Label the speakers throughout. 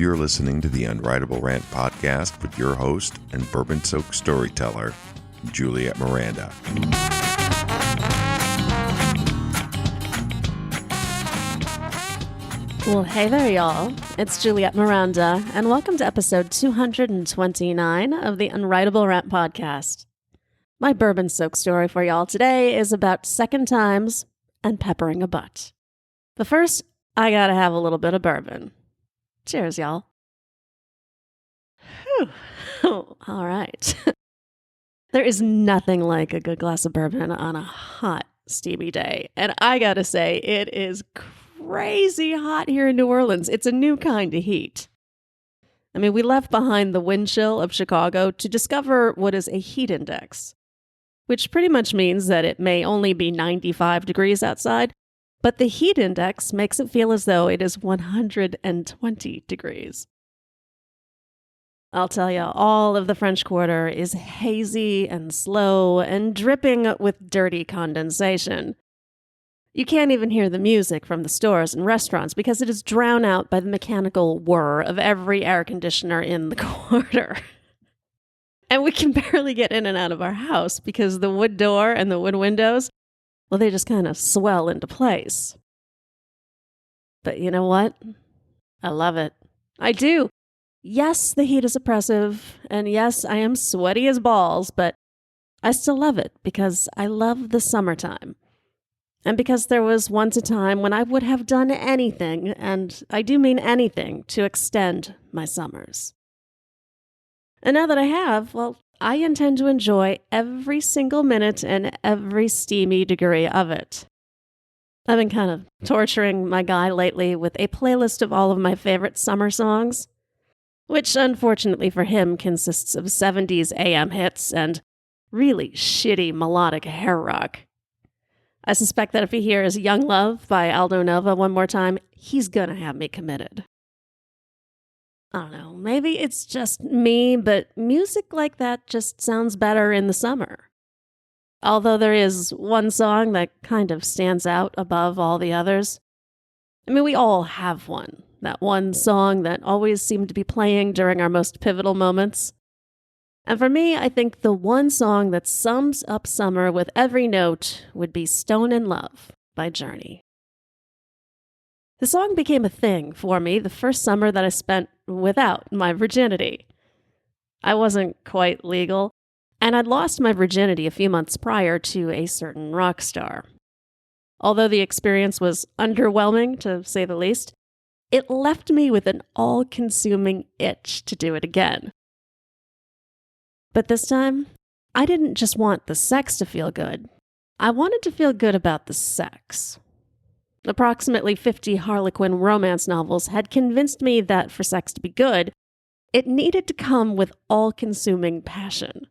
Speaker 1: You're listening to the Unwritable Rant podcast with your host and bourbon-soaked storyteller, Juliette Miranda.
Speaker 2: Well, hey there, y'all. It's Juliette Miranda, and welcome to episode 229 of the Unwritable Rant podcast. My bourbon-soaked story for y'all today is about second times and peppering a butt. But first, I gotta have a little bit of bourbon. Cheers, y'all. Whew. All right. There is nothing like a good glass of bourbon on a hot, steamy day. And I gotta say, it is crazy hot here in New Orleans. It's a new kind of heat. I mean, we left behind the wind chill of Chicago to discover what is a heat index, which pretty much means that it may only be 95 degrees outside, but the heat index makes it feel as though it is 120 degrees. I'll tell you, all of the French Quarter is hazy and slow and dripping with dirty condensation. You can't even hear the music from the stores and restaurants because it is drowned out by the mechanical whir of every air conditioner in the quarter. And we can barely get in and out of our house because the wood door and the wood windows, well, they just kind of swell into place. But you know what? I love it. I do. Yes, the heat is oppressive, and yes, I am sweaty as balls, but I still love it because I love the summertime. And because there was once a time when I would have done anything, and I do mean anything, to extend my summers. And now that I have, well, I intend to enjoy every single minute and every steamy degree of it. I've been kind of torturing my guy lately with a playlist of all of my favorite summer songs, which unfortunately for him consists of 70s AM hits and really shitty melodic hair rock. I suspect that if he hears Young Love by Aldo Nova one more time, he's gonna have me committed. I don't know, maybe it's just me, but music like that just sounds better in the summer. Although there is one song that kind of stands out above all the others. I mean, we all have one. That one song that always seemed to be playing during our most pivotal moments. And for me, I think the one song that sums up summer with every note would be Stone in Love by Journey. The song became a thing for me the first summer that I spent without my virginity. I wasn't quite legal, and I'd lost my virginity a few months prior to a certain rock star. Although the experience was underwhelming, to say the least, it left me with an all-consuming itch to do it again. But this time, I didn't just want the sex to feel good. I wanted to feel good about the sex. Approximately 50 Harlequin romance novels had convinced me that for sex to be good, it needed to come with all-consuming passion.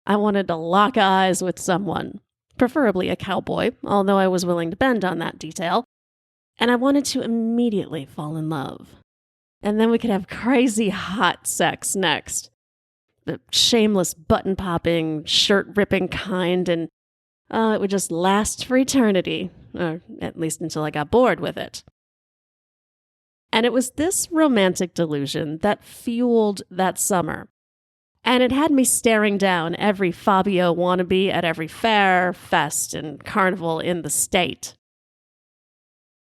Speaker 2: I wanted to lock eyes with someone, preferably a cowboy, although I was willing to bend on that detail, and I wanted to immediately fall in love. And then we could have crazy hot sex next. The shameless button-popping, shirt-ripping kind, and it would just last for eternity, or at least until I got bored with it. And it was this romantic delusion that fueled that summer. And it had me staring down every Fabio wannabe at every fair, fest, and carnival in the state.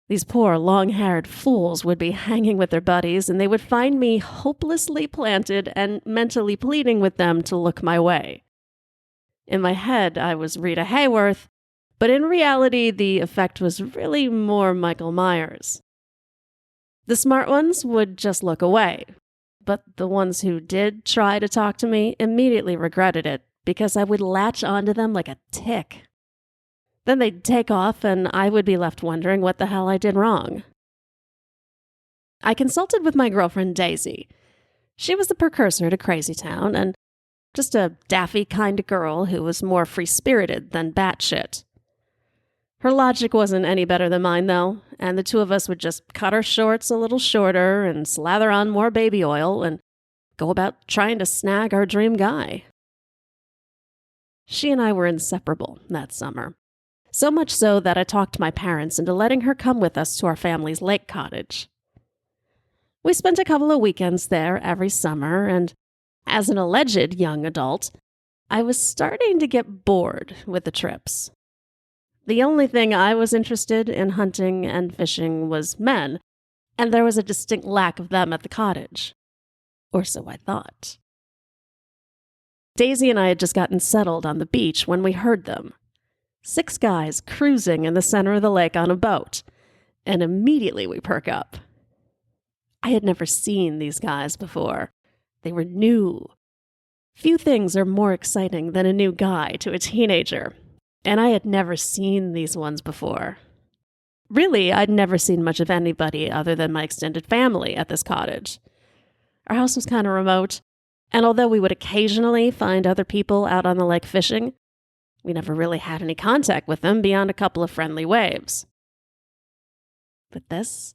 Speaker 2: These poor, long-haired fools would be hanging with their buddies, and they would find me hopelessly planted and mentally pleading with them to look my way. In my head, I was Rita Hayworth, but in reality, the effect was really more Michael Myers. The smart ones would just look away, but the ones who did try to talk to me immediately regretted it because I would latch onto them like a tick. Then they'd take off, and I would be left wondering what the hell I did wrong. I consulted with my girlfriend Daisy. She was the precursor to Crazy Town, and just a daffy kind of girl who was more free-spirited than batshit. Her logic wasn't any better than mine, though, and the two of us would just cut our shorts a little shorter and slather on more baby oil and go about trying to snag our dream guy. She and I were inseparable that summer. So much so that I talked my parents into letting her come with us to our family's lake cottage. We spent a couple of weekends there every summer, and as an alleged young adult, I was starting to get bored with the trips. The only thing I was interested in hunting and fishing was men, and there was a distinct lack of them at the cottage. Or so I thought. Daisy and I had just gotten settled on the beach when we heard them. 6 guys cruising in the center of the lake on a boat, and immediately we perk up. I had never seen these guys before. They were new. Few things are more exciting than a new guy to a teenager, and I had never seen these ones before. Really, I'd never seen much of anybody other than my extended family at this cottage. Our house was kind of remote, and although we would occasionally find other people out on the lake fishing, we never really had any contact with them beyond a couple of friendly waves. But this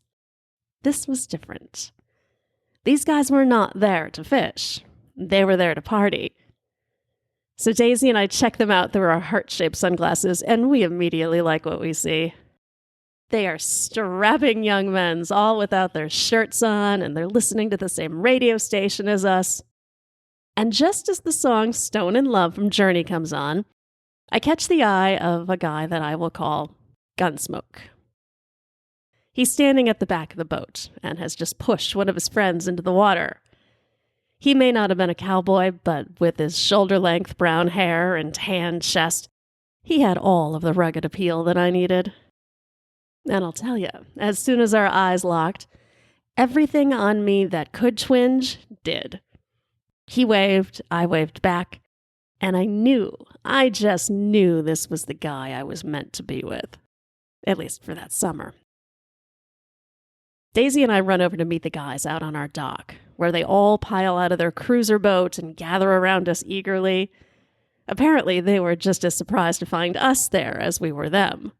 Speaker 2: was different. These guys were not there to fish. They were there to party. So Daisy and I check them out through our heart-shaped sunglasses, and we immediately like what we see. They are strapping young men, all without their shirts on, and they're listening to the same radio station as us. And just as the song Stone in Love from Journey comes on, I catch the eye of a guy that I will call Gunsmoke. He's standing at the back of the boat and has just pushed one of his friends into the water. He may not have been a cowboy, but with his shoulder-length brown hair and tanned chest, he had all of the rugged appeal that I needed. And I'll tell you, as soon as our eyes locked, everything on me that could twinge did. He waved, I waved back, and I just knew this was the guy I was meant to be with. At least for that summer. Daisy and I run over to meet the guys out on our dock, where they all pile out of their cruiser boat and gather around us eagerly. Apparently, they were just as surprised to find us there as we were them.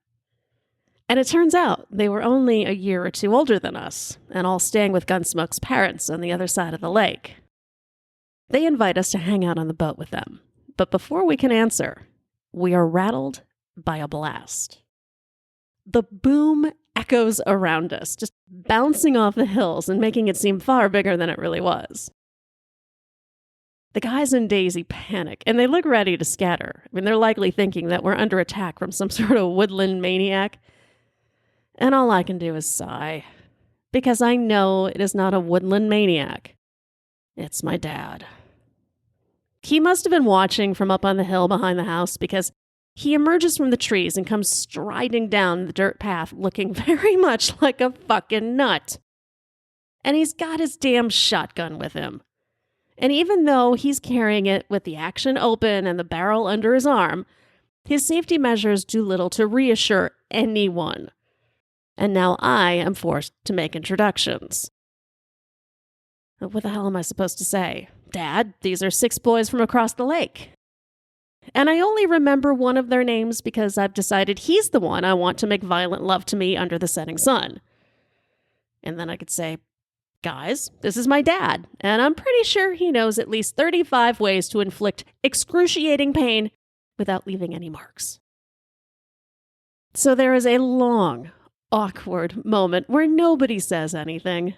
Speaker 2: And it turns out they were only a year or two older than us, and all staying with Gunsmoke's parents on the other side of the lake. They invite us to hang out on the boat with them, but before we can answer, we are rattled by a blast. The boom echoes around us, just bouncing off the hills and making it seem far bigger than it really was. The guys and Daisy panic, and they look ready to scatter. I mean, they're likely thinking that we're under attack from some sort of woodland maniac. And all I can do is sigh, because I know it is not a woodland maniac. It's my dad. He must have been watching from up on the hill behind the house, because he emerges from the trees and comes striding down the dirt path looking very much like a fucking nut. And he's got his damn shotgun with him. And even though he's carrying it with the action open and the barrel under his arm, his safety measures do little to reassure anyone. And now I am forced to make introductions. What the hell am I supposed to say? Dad, these are 6 boys from across the lake. And I only remember one of their names because I've decided he's the one I want to make violent love to me under the setting sun. And then I could say, guys, this is my dad, and I'm pretty sure he knows at least 35 ways to inflict excruciating pain without leaving any marks. So there is a long, awkward moment where nobody says anything.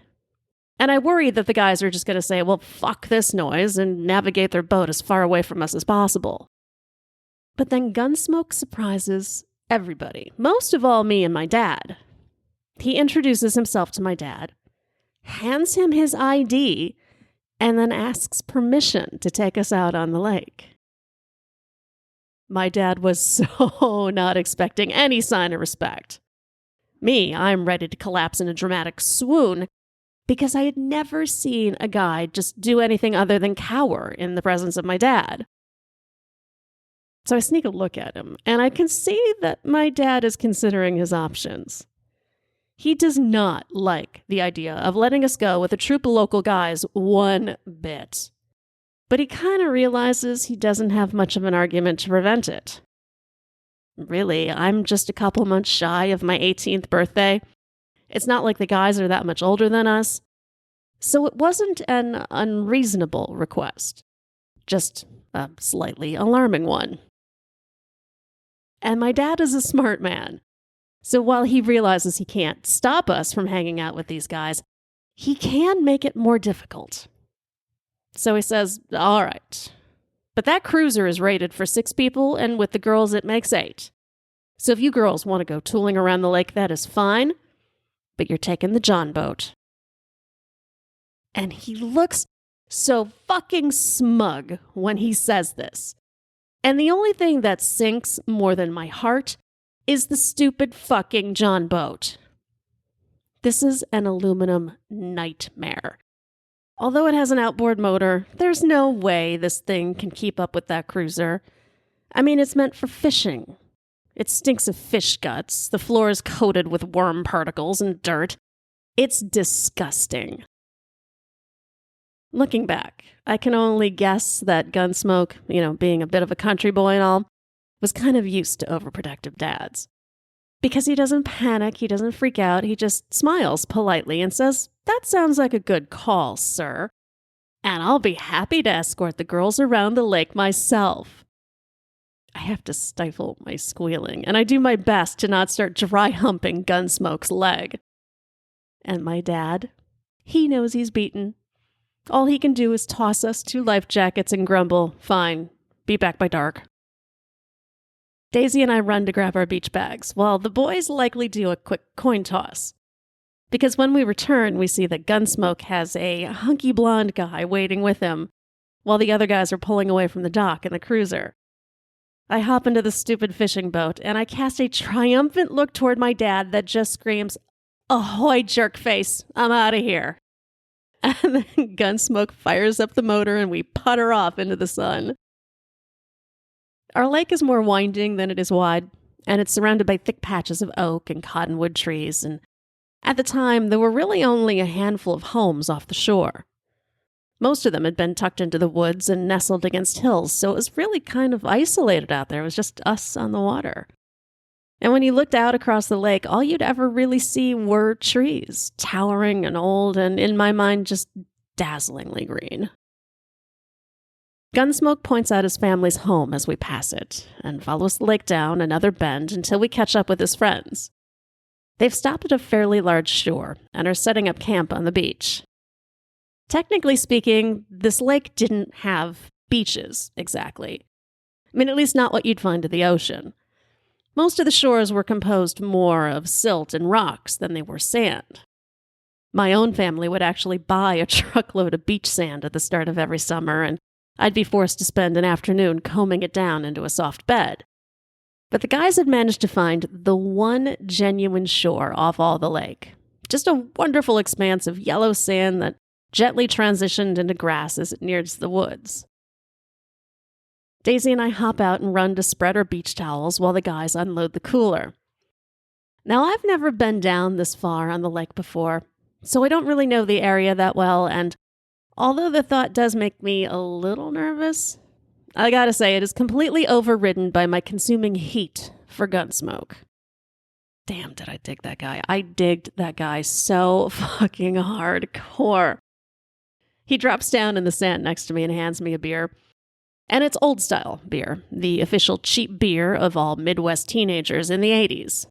Speaker 2: And I worry that the guys are just going to say, well, fuck this noise, and navigate their boat as far away from us as possible. But then Gunsmoke surprises everybody, most of all me and my dad. He introduces himself to my dad, hands him his ID, and then asks permission to take us out on the lake. My dad was so not expecting any sign of respect. Me, I'm ready to collapse in a dramatic swoon because I had never seen a guy just do anything other than cower in the presence of my dad. So I sneak a look at him, and I can see that my dad is considering his options. He does not like the idea of letting us go with a troop of local guys one bit. But he kind of realizes he doesn't have much of an argument to prevent it. Really, I'm just a couple months shy of my 18th birthday. It's not like the guys are that much older than us. So it wasn't an unreasonable request, just a slightly alarming one. And my dad is a smart man. So while he realizes he can't stop us from hanging out with these guys, he can make it more difficult. So he says, all right, but that cruiser is rated for 6 people, and with the girls it makes 8. So if you girls want to go tooling around the lake, that is fine, but you're taking the John boat. And he looks so fucking smug when he says this. And the only thing that sinks more than my heart is the stupid fucking John boat. This is an aluminum nightmare. Although it has an outboard motor, there's no way this thing can keep up with that cruiser. I mean, it's meant for fishing. It stinks of fish guts. The floor is coated with worm particles and dirt. It's disgusting. Looking back, I can only guess that Gunsmoke, being a bit of a country boy and all, was kind of used to overprotective dads. Because he doesn't panic, he doesn't freak out, he just smiles politely and says, "That sounds like a good call, sir. And I'll be happy to escort the girls around the lake myself." I have to stifle my squealing, and I do my best to not start dry humping Gunsmoke's leg. And my dad, he knows he's beaten. All he can do is toss us 2 life jackets and grumble, "Fine, be back by dark." Daisy and I run to grab our beach bags, while the boys likely do a quick coin toss. Because when we return, we see that Gunsmoke has a hunky blonde guy waiting with him, while the other guys are pulling away from the dock in the cruiser. I hop into the stupid fishing boat, and I cast a triumphant look toward my dad that just screams, "Ahoy, jerkface, I'm out of here." And then Gunsmoke fires up the motor, and we putter off into the sun. Our lake is more winding than it is wide, and it's surrounded by thick patches of oak and cottonwood trees, and at the time, there were really only a handful of homes off the shore. Most of them had been tucked into the woods and nestled against hills, so it was really kind of isolated out there. It was just us on the water. And when you looked out across the lake, all you'd ever really see were trees, towering and old, and in my mind, just dazzlingly green. Gunsmoke points out his family's home as we pass it, and follows the lake down another bend until we catch up with his friends. They've stopped at a fairly large shore and are setting up camp on the beach. Technically speaking, this lake didn't have beaches, exactly. I mean, at least not what you'd find in the ocean. Most of the shores were composed more of silt and rocks than they were sand. My own family would actually buy a truckload of beach sand at the start of every summer, and I'd be forced to spend an afternoon combing it down into a soft bed. But the guys had managed to find the one genuine shore off all the lake. Just a wonderful expanse of yellow sand that gently transitioned into grass as it nears the woods. Daisy and I hop out and run to spread our beach towels while the guys unload the cooler. Now, I've never been down this far on the lake before, so I don't really know the area that well, and although the thought does make me a little nervous, I gotta say it is completely overridden by my consuming heat for Gunsmoke. Damn, did I dig that guy. I digged that guy so fucking hardcore. He drops down in the sand next to me and hands me a beer. And it's old-style beer, the official cheap beer of all Midwest teenagers in the 80s.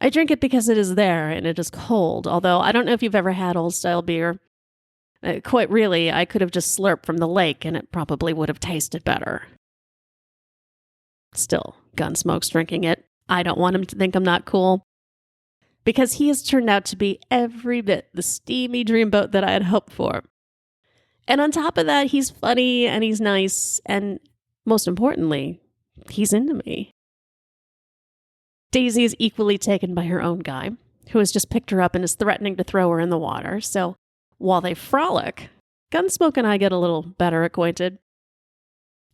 Speaker 2: I drink it because it is there and it is cold, although I don't know if you've ever had old-style beer. Quite really, I could have just slurped from the lake and it probably would have tasted better. Still, Gunsmoke's drinking it. I don't want him to think I'm not cool. Because he has turned out to be every bit the steamy dreamboat that I had hoped for. And on top of that, he's funny and he's nice, and most importantly, he's into me. Daisy is equally taken by her own guy, who has just picked her up and is threatening to throw her in the water, so while they frolic, Gunsmoke and I get a little better acquainted.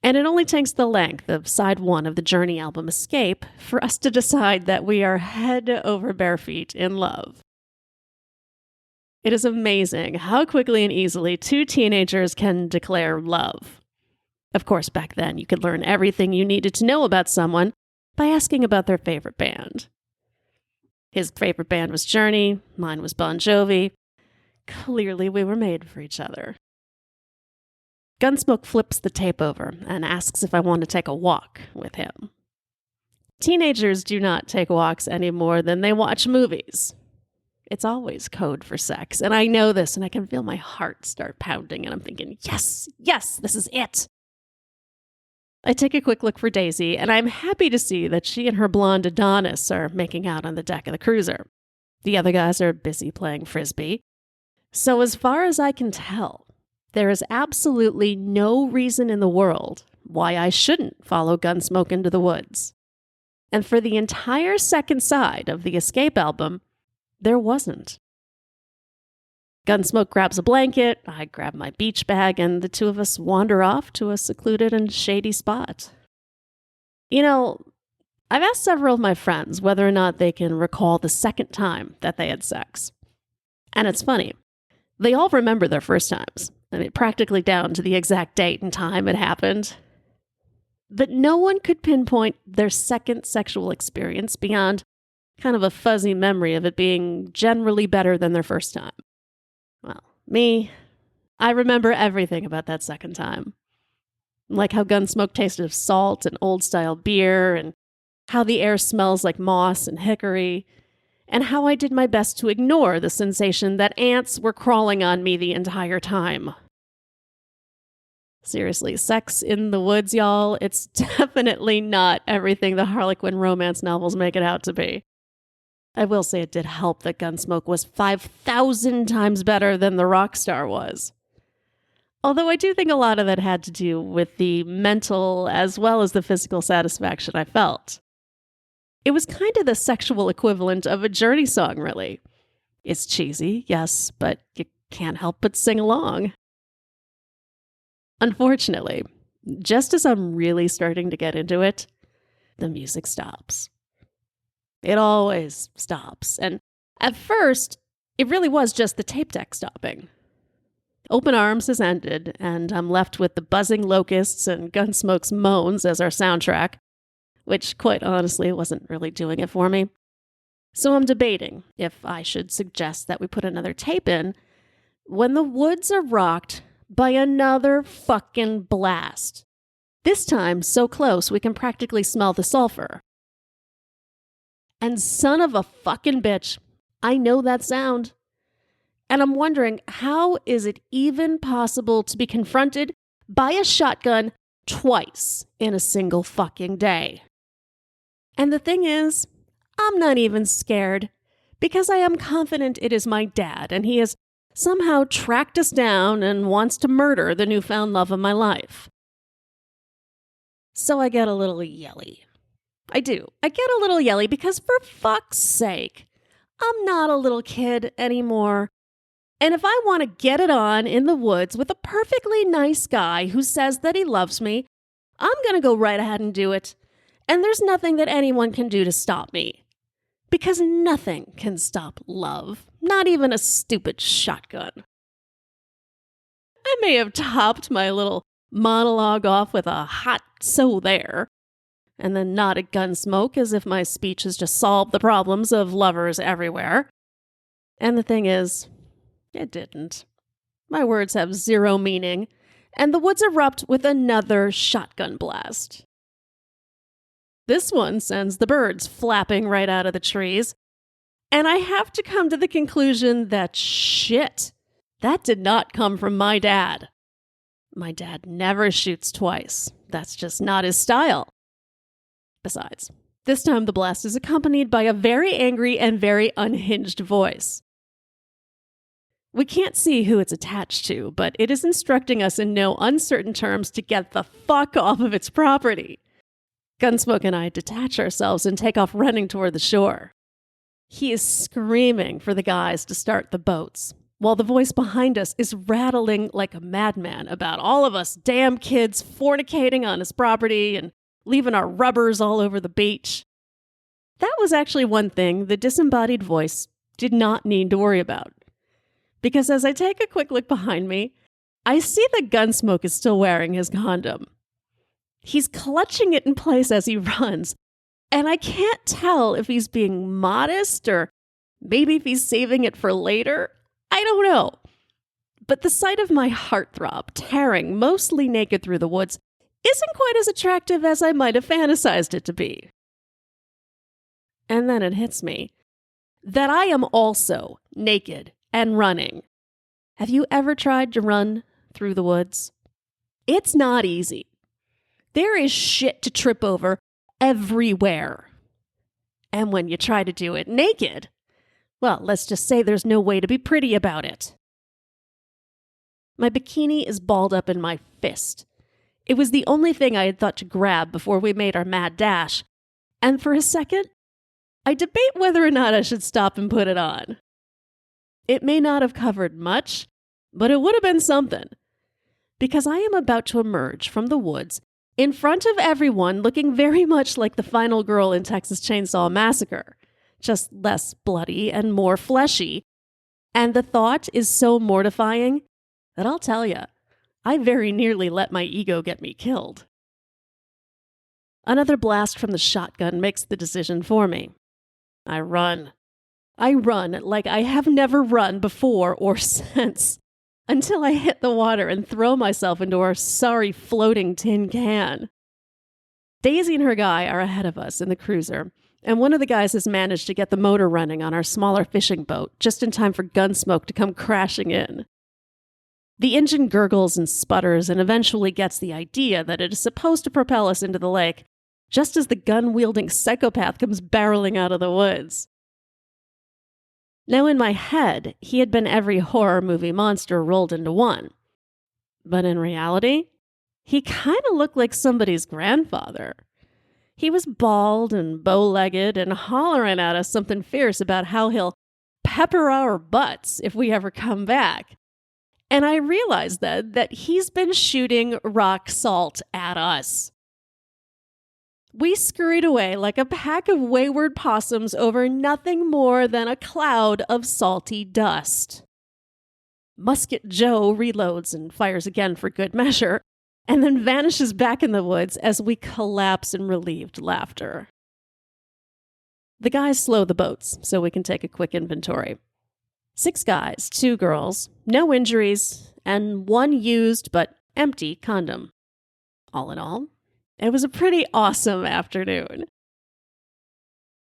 Speaker 2: And it only takes the length of side 1 of the Journey album Escape for us to decide that we are head over bare feet in love. It is amazing how quickly and easily 2 teenagers can declare love. Of course, back then, you could learn everything you needed to know about someone by asking about their favorite band. His favorite band was Journey, mine was Bon Jovi. Clearly, we were made for each other. Gunsmoke flips the tape over and asks if I want to take a walk with him. Teenagers do not take walks any more than they watch movies. It's always code for sex. And I know this, and I can feel my heart start pounding, and I'm thinking, yes, this is it. I take a quick look for Daisy, and I'm happy to see that she and her blonde Adonis are making out on the deck of the cruiser. The other guys are busy playing frisbee. So as far as I can tell, there is absolutely no reason in the world why I shouldn't follow Gunsmoke into the woods. And for the entire second side of the Escape album, there wasn't. Gunsmoke grabs a blanket, I grab my beach bag, and the two of us wander off to a secluded and shady spot. You know, I've asked several of my friends whether or not they can recall the second time that they had sex. And it's funny. They all remember their first times. I mean, practically down to the exact date and time it happened. But no one could pinpoint their second sexual experience beyond kind of a fuzzy memory of it being generally better than their first time. Well, me, I remember everything about that second time. Like how Gunsmoke tasted of salt and old-style beer, and how the air smells like moss and hickory, and how I did my best to ignore the sensation that ants were crawling on me the entire time. Seriously, sex in the woods, y'all, it's definitely not everything the Harlequin romance novels make it out to be. I will say it did help that Gunsmoke was 5,000 times better than the rock star was. Although I do think a lot of that had to do with the mental as well as the physical satisfaction I felt. It was kind of the sexual equivalent of a Journey song, really. It's cheesy, yes, but you can't help but sing along. Unfortunately, just as I'm really starting to get into it, the music stops. It always stops. And at first, it really was just the tape deck stopping. Open Arms has ended, and I'm left with the buzzing locusts and Gunsmoke's moans as our soundtrack, which, quite honestly, wasn't really doing it for me. So I'm debating if I should suggest that we put another tape in when the woods are rocked by another fucking blast. This time, so close we can practically smell the sulfur. And son of a fucking bitch, I know that sound. And I'm wondering, how is it even possible to be confronted by a shotgun twice in a single fucking day? And the thing is, I'm not even scared, because I am confident it is my dad, and he has somehow tracked us down and wants to murder the newfound love of my life. So I get a little yelly. I do. I get a little yelly because, for fuck's sake, I'm not a little kid anymore. And if I want to get it on in the woods with a perfectly nice guy who says that he loves me, I'm going to go right ahead and do it. And there's nothing that anyone can do to stop me. Because nothing can stop love, not even a stupid shotgun. I may have topped my little monologue off with a hot "so there," and then nodded Gunsmoke as if my speech has just solved the problems of lovers everywhere. And the thing is, it didn't. My words have zero meaning, and the woods erupt with another shotgun blast. This one sends the birds flapping right out of the trees, and I have to come to the conclusion that shit, that did not come from my dad. My dad never shoots twice. That's just not his style. Besides, this time the blast is accompanied by a very angry and very unhinged voice. We can't see who it's attached to, but it is instructing us in no uncertain terms to get the fuck off of its property. Gunsmoke and I detach ourselves and take off running toward the shore. He is screaming for the guys to start the boats, while the voice behind us is rattling like a madman about all of us damn kids fornicating on his property and leaving our rubbers all over the beach. That was actually one thing the disembodied voice did not need to worry about. Because as I take a quick look behind me, I see that Gunsmoke is still wearing his condom. He's clutching it in place as he runs, and I can't tell if he's being modest or maybe if he's saving it for later. I don't know. But the sight of my heartthrob tearing mostly naked through the woods isn't quite as attractive as I might have fantasized it to be. And then it hits me. that I am also naked and running. Have you ever tried to run through the woods? It's not easy. There is shit to trip over everywhere. And when you try to do it naked, well, let's just say there's no way to be pretty about it. My bikini is balled up in my fist. It was the only thing I had thought to grab before we made our mad dash. And for a second, I debate whether or not I should stop and put it on. It may not have covered much, but it would have been something. Because I am about to emerge from the woods in front of everyone looking very much like the final girl in Texas Chainsaw Massacre, just less bloody and more fleshy. And the thought is so mortifying that I'll tell you, I very nearly let my ego get me killed. Another blast from the shotgun makes the decision for me. I run. I run like I have never run before or since, until I hit the water and throw myself into our sorry floating tin can. Daisy and her guy are ahead of us in the cruiser, and one of the guys has managed to get the motor running on our smaller fishing boat just in time for Gunsmoke to come crashing in. The engine gurgles and sputters and eventually gets the idea that it is supposed to propel us into the lake, just as the gun-wielding psychopath comes barreling out of the woods. Now in my head, he had been every horror movie monster rolled into one. But in reality, he kind of looked like somebody's grandfather. He was bald and bow-legged and hollering at us something fierce about how he'll pepper our butts if we ever come back. And I realized then that he's been shooting rock salt at us. We scurried away like a pack of wayward possums over nothing more than a cloud of salty dust. Musket Joe reloads and fires again for good measure, and then vanishes back in the woods as we collapse in relieved laughter. The guys slow the boats so we can take a quick inventory. 6 guys, 2 girls, no injuries, and 1 used but empty condom. All in all, it was a pretty awesome afternoon.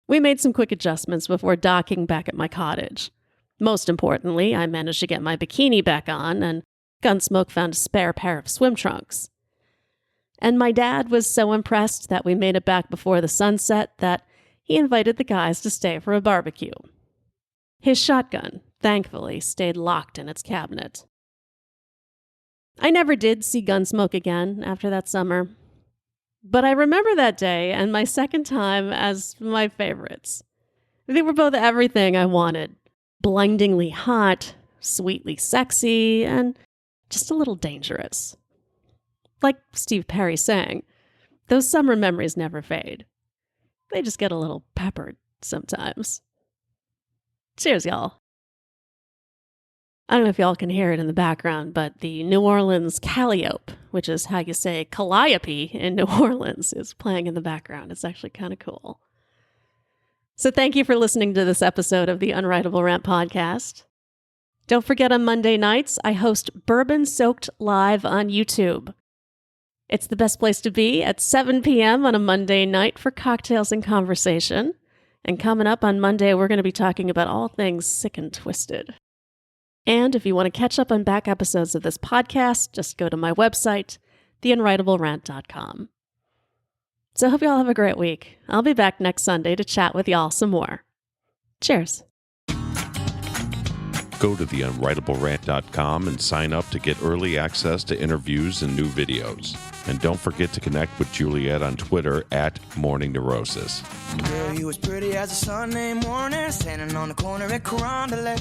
Speaker 2: We made some quick adjustments before docking back at my cottage. Most importantly, I managed to get my bikini back on, and Gunsmoke found a spare pair of swim trunks. And my dad was so impressed that we made it back before the sunset that he invited the guys to stay for a barbecue. His shotgun, thankfully, stayed locked in its cabinet. I never did see Gunsmoke again after that summer. But I remember that day and my second time as my favorites. They were both everything I wanted. Blindingly hot, sweetly sexy, and just a little dangerous. Like Steve Perry sang, those summer memories never fade. They just get a little peppered sometimes. Cheers, y'all. I don't know if y'all can hear it in the background, but the New Orleans Calliope, which is how you say calliope in New Orleans, is playing in the background. It's actually kind of cool. So thank you for listening to this episode of the Unwritable Rant podcast. Don't forget on Monday nights, I host Bourbon-Soaked live on YouTube. It's the best place to be at 7 p.m. on a Monday night for cocktails and conversation. And coming up on Monday, we're going to be talking about all things sick and twisted. And if you want to catch up on back episodes of this podcast, just go to my website, theunwritablерant.com. So I hope you all have a great week. I'll be back next Sunday to chat with y'all some more. Cheers.
Speaker 1: Go to theunwritablerant.com and sign up to get early access to interviews and new videos. And don't forget to connect with Juliette on Twitter at Morning Neurosis.
Speaker 3: Girl, you as pretty as a Sunday morning, standing on the corner at Carondelet.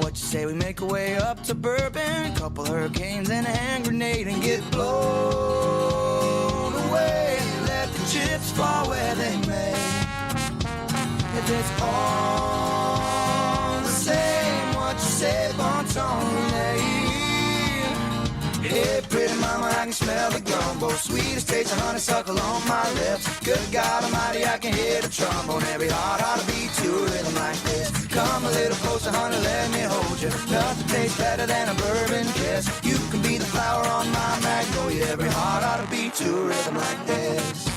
Speaker 3: What you say we make our way up to Bourbon, couple hurricanes and a hand grenade, and get blown away. Let the chips fall where they may. If it's all the same, what you say, bon ton relay. Hey, pretty mama, I can smell the gumbo. Sweetest taste of honeysuckle on my lips. Good God Almighty, I can hear the trombone. Every heart ought to beat to a rhythm like this. Come a little closer, honey, let me hold you. Nothing tastes better than a bourbon kiss. You can be the flower on my magnolia. Every heart ought to beat to a rhythm like this.